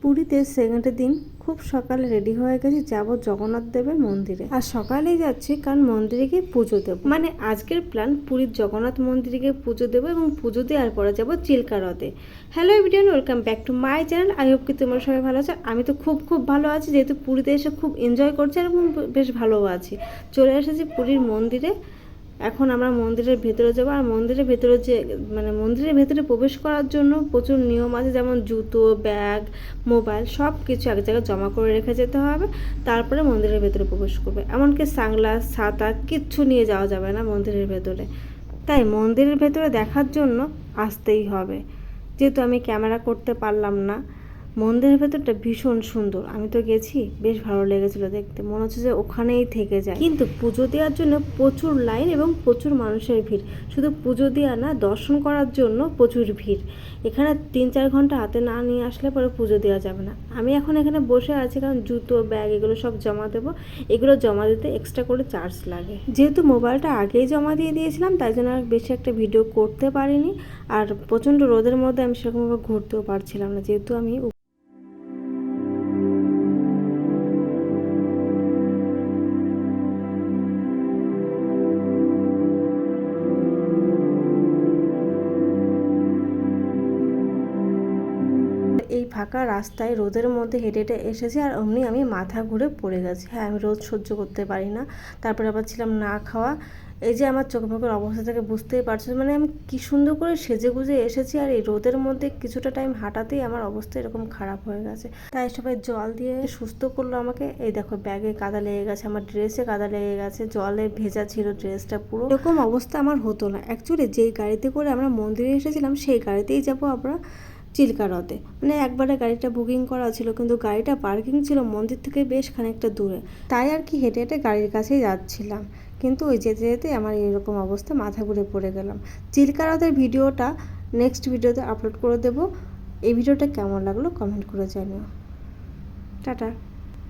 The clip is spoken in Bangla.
পুরীতে সেকেন্ডের দিন খুব সকালে রেডি হয়ে গেছি, যাব জগন্নাথ দেবের মন্দিরে। আর সকালেই যাচ্ছি কারণ মন্দিরে গিয়ে পুজো দেবো। মানে আজকের প্ল্যান পুরীর জগন্নাথ মন্দিরে গিয়ে পুজো দেবো এবং পুজো দেওয়ার পরে যাবো চিল্কা হ্রদে। Hello everyone, welcome back to my channel. I hope কি তোমরা সবাই ভালো আছো। আমি তো খুব ভালো আছি, যেহেতু পুরীতে এসে খুব এনজয় করছি এবং বেশ ভালোও আছি। চলে এসেছি পুরীর মন্দিরে। এখন আমরা মন্দিরের ভেতরে যাবো। আর মন্দিরের ভেতরে মন্দিরের ভেতরে প্রবেশ করার জন্য প্রচুর নিয়ম আছে, যেমন জুতো, ব্যাগ, মোবাইল সব কিছু এক জায়গায় জমা করে রেখে যেতে হবে, তারপরে মন্দিরের ভেতরে প্রবেশ করবে। এমনকি সানগ্লাস, ছাতা কিচ্ছু নিয়ে যাওয়া যাবে না মন্দিরের ভেতরে। তাই মন্দিরের ভেতরে দেখার জন্য আসতেই হবে। যেহেতু আমি ক্যামেরা করতে পারলাম না। মন্দিরের ভেতরটা ভীষণ সুন্দর, আমি তো গেছি, বেশ ভালো লেগেছিল দেখতে, মনে হচ্ছে যে ওখানেই থেকে যায়। কিন্তু পুজো দেওয়ার জন্য প্রচুর লাইন এবং প্রচুর মানুষের ভিড়। শুধু পুজো দেওয়া না, দর্শন করার জন্য প্রচুর ভিড়। এখানে 3-4 ঘন্টা হাতে না নিয়ে আসলে পরে পুজো দেওয়া যাবে না। আমি এখন এখানে বসে আছি কারণ জুতো, ব্যাগ এগুলো সব জমা দেবো। এগুলো জমা দিতে এক্সট্রা করে চার্জ লাগে। যেহেতু মোবাইলটা আগেই জমা দিয়ে দিয়েছিলাম, তাই জন্য আর বেশি একটা ভিডিও করতে পারিনি। আর প্রচণ্ড রোদের মধ্যে আমি সেরকমভাবে ঘুরতেও পারছিলাম না, যেহেতু আমি এই ফাঁকা রাস্তায় রোদের মধ্যে হেঁটে হেঁটে এসেছি। আর অমনি আমি মাথা ঘুরে পড়ে গেছি। হ্যাঁ, আমি রোদ সহ্য করতে পারি না। তারপরে আবার ছিলাম না খাওয়া। এই যে আমার চোখ মুখের অবস্থা থেকে বুঝতেই পারছো, মানে আমি কি সুন্দর করে সেজে গুজে এসেছি, আর এই রোদের মধ্যে কিছুটা টাইম হাঁটাতেই আমার অবস্থা এরকম খারাপ হয়ে গেছে। তাই সবাই জল দিয়ে সুস্থ করলো আমাকে। এই দেখো, ব্যাগে কাদা লেগে গেছে, আমার ড্রেসে কাদা লেগে গেছে, জলে ভেজা ছিল ড্রেসটা পুরো। এরকম অবস্থা আমার হতো না। অ্যাকচুয়ালি যেই গাড়িতে করে আমরা মন্দিরে এসেছিলাম সেই গাড়িতেই যাবো আমরা চিল্কা হ্রদে। মানে একবারে গাড়িটা বুকিং করা ছিল, কিন্তু গাড়িটা পার্কিং ছিল মন্দির থেকে বেশ খানিকটা দূরে। তাই আর কি হেঁটে হেঁটে গাড়ির কাছেই যাচ্ছিলাম। কিন্তু ওই যেতে যেতে আমার এরকম অবস্থা, মাথা ঘুরে পড়ে গেলাম। চিল্কা হ্রদের ভিডিওটা নেক্সট ভিডিওতে আপলোড করে দেবো। এই ভিডিওটা কেমন লাগলো কমেন্ট করে জানিও। টাটা।